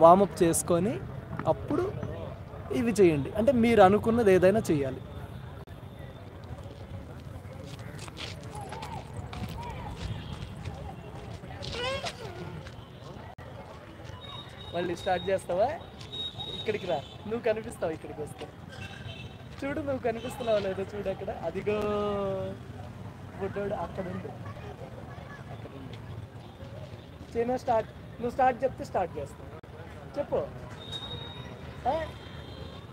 Warm up చేసుకొని అప్పుడు ఇవి చేయండి. అంటే మీరు అనుకున్నది ఏదైనా చేయాలి. మళ్ళీ స్టార్ట్ చేస్తావా? ఇక్కడికి రా, నువ్వు కనిపిస్తావు. ఇక్కడికి వస్తే చూడు, నువ్వు కనిపిస్తున్నావు లేదో చూడు. అక్కడ అదిగో బుడ్డోడు అక్కడ ఉంది. అక్కడ ఉంది. China start. నువ్వు స్టార్ట్ చెప్తే స్టార్ట్ చేస్తావు. చెప్పు.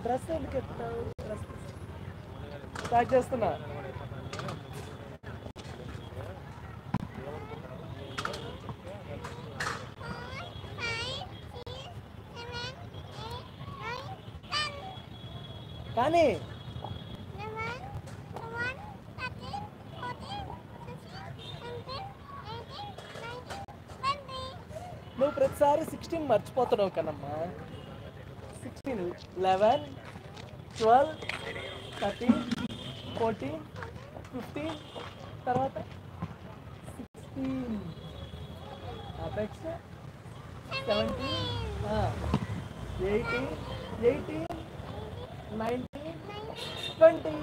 డ్రెస్ ఎందుకు ఎత్తుతావు? డ్రెస్ స్టార్ట్ చేస్తున్నా. కానీ నువ్వు ప్రతిసారి 16 మర్చిపోతున్నావు కదమ్మా. 16, 11, 12, 13, 14, 15, తర్వాత 16, అపెక్స్ 17, 18, 19, 20.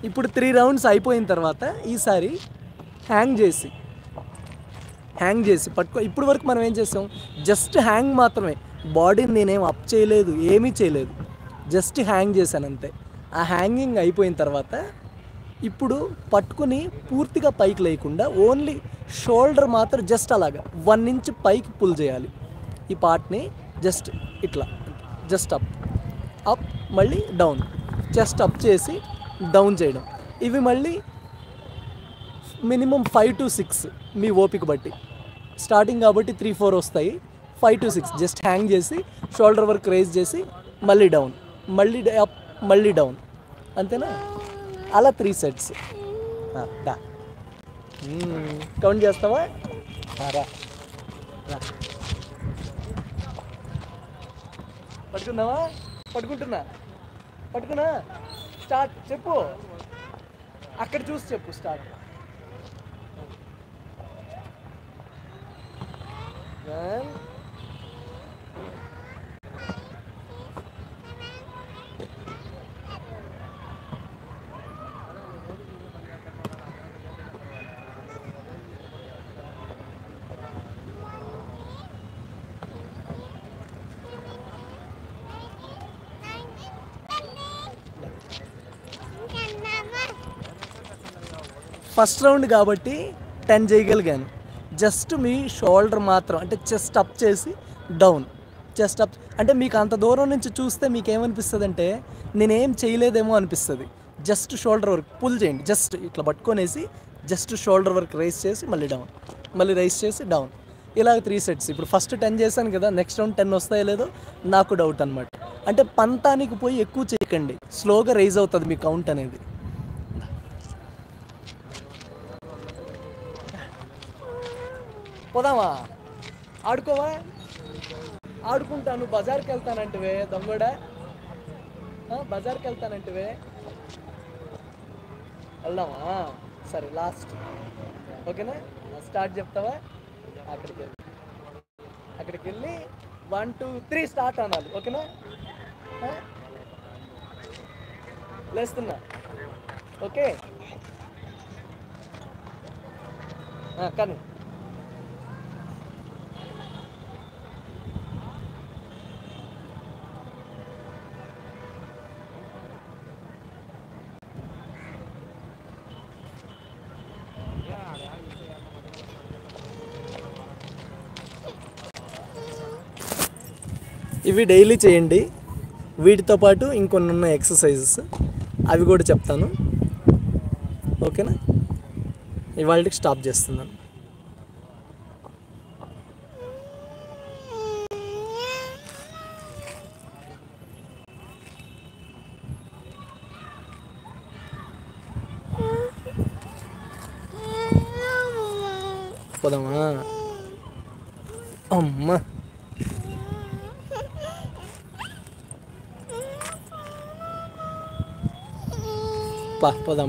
ఇప్పుడు 3 రౌండ్స్ అయిపోయిన తర్వాత ఈసారి హ్యాంగ్ చేసి పట్టుకో. ఇప్పుడు వరకు మనం ఏం చేసాం? జస్ట్ హ్యాంగ్ మాత్రమే. బాడీని నేనేం అప్ చేయలేదు, ఏమీ చేయలేదు, జస్ట్ హ్యాంగ్ చేశాను అంతే. ఆ హ్యాంగింగ్ అయిపోయిన తర్వాత ఇప్పుడు పట్టుకుని పూర్తిగా పైకి లేకుండా ఓన్లీ షోల్డర్ మాత్రం జస్ట్ అలాగా 1 ఇంచ్ పైకి పుల్ చేయాలి. ఈ పార్ట్ని జస్ట్ ఇట్లా, జస్ట్ అప్ మళ్ళీ డౌన్, చెస్ట్ అప్ చేసి డౌన్ చేయడం. ఇవి మళ్ళీ మినిమం 5 to 6 మీ ఓపిక బట్టి. స్టార్టింగ్ కాబట్టి 3-4 వస్తాయి. 5 to 6 జస్ట్ హ్యాంగ్ చేసి షోల్డర్ వర్క్ రేజ్ చేసి మళ్ళీ డౌన్, మళ్ళీ అప్, మళ్ళీ డౌన్, అంతేనా? అలా 3 సెట్స్. కౌంట్ చేస్తావా? రా, పట్టుకున్నావా? పట్టుకున్నా. స్టార్ట్ చెప్పు. అక్కడ చూసి చెప్పు. స్టార్ట్. ఫస్ట్ రౌండ్ కాబట్టి 10 చేయగలిగాను. జస్ట్ మీ షోల్డర్ మాత్రం, అంటే చెస్ట్ అప్ చేసి డౌన్, చెస్ట్ అప్. అంటే మీకు అంత దూరం నుంచి చూస్తే మీకు ఏమనిపిస్తుంది అంటే నేనేం చేయలేదేమో అనిపిస్తుంది. జస్ట్ షోల్డర్ వర్క్ పుల్ చేయండి. జస్ట్ ఇట్లా పట్టుకొనేసి జస్ట్ షోల్డర్ వర్క్ రైస్ చేసి మళ్ళీ డౌన్, మళ్ళీ రైస్ చేసి డౌన్. ఇలాగ 3 సెట్స్. ఇప్పుడు ఫస్ట్ 10 చేశాను కదా, నెక్స్ట్ రౌండ్ 10 వస్తాయో లేదో నాకు డౌట్ అనమాట. అంటే పంతానికి పోయి ఎక్కువ చేయకండి, స్లోగా రైజ్ అవుతుంది మీ కౌంట్ అనేది. పోదామా? ఆడుకోవా? ఆడుకుంటాను. బజార్కి వెళ్తానంటివే దొంగడా, బజార్కి వెళ్తానంటివే. వెళ్దామా? సరే, లాస్ట్. ఓకేనా? స్టార్ట్ చెప్తావా? అక్కడికి వెళ్ళి 1 2 3 స్టార్ట్ అనాలి. ఓకేనా? లేస్తున్నా. ఓకే, కానీ ఇవి డైలీ చేయండి. వీటితో పాటు ఇంకొన్ని ఉన్న ఎక్సర్సైజెస్ అవి కూడా చెప్తాను. ఓకేనా? ఇవాళకి స్టాప్ చేస్తున్నాను. పోదామా? అమ్మ పోదాం.